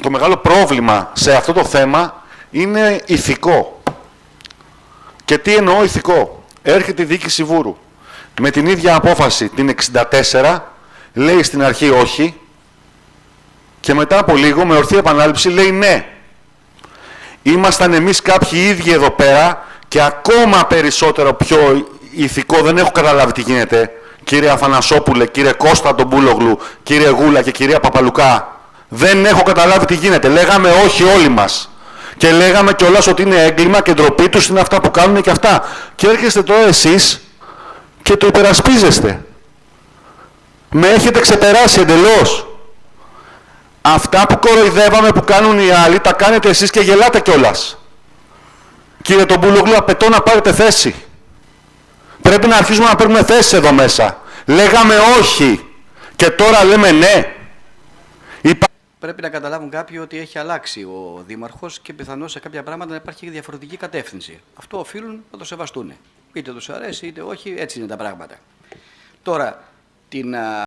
Το μεγάλο πρόβλημα σε αυτό το θέμα είναι ηθικό. Και τι εννοώ ηθικό? Έρχεται η διοίκηση Βούρου με την ίδια απόφαση την 64, λέει στην αρχή όχι και μετά από λίγο με ορθή επανάληψη λέει ναι. Ήμασταν εμείς κάποιοι ίδιοι εδώ πέρα και ακόμα περισσότερο πιο ηθικό, δεν έχω καταλάβει τι γίνεται, κύριε Αφανασόπουλε, κύριε Κώστα τον Μπούλογλου, κύριε Γούλα και κυρία Παπαλουκά. Δεν έχω καταλάβει τι γίνεται. Λέγαμε όχι όλοι μας. Και λέγαμε κιόλας ότι είναι έγκλημα και ντροπή τους είναι αυτά που κάνουν και αυτά. Και έρχεστε τώρα εσείς και το υπερασπίζεστε. Με έχετε ξεπεράσει εντελώς. Αυτά που κοροϊδεύαμε που κάνουν οι άλλοι, τα κάνετε εσείς και γελάτε κιόλας. Κύριε τον Μπούλογλου, απαιτώ να πάρετε θέση. Πρέπει να αρχίσουμε να παίρνουμε θέσεις εδώ μέσα. Λέγαμε όχι και τώρα λέμε ναι. Πρέπει να καταλάβουν κάποιοι ότι έχει αλλάξει ο Δήμαρχος και πιθανώς σε κάποια πράγματα να υπάρχει διαφορετική κατεύθυνση. Αυτό οφείλουν να το σεβαστούν. Είτε τους αρέσει είτε όχι, έτσι είναι τα πράγματα. Τώρα,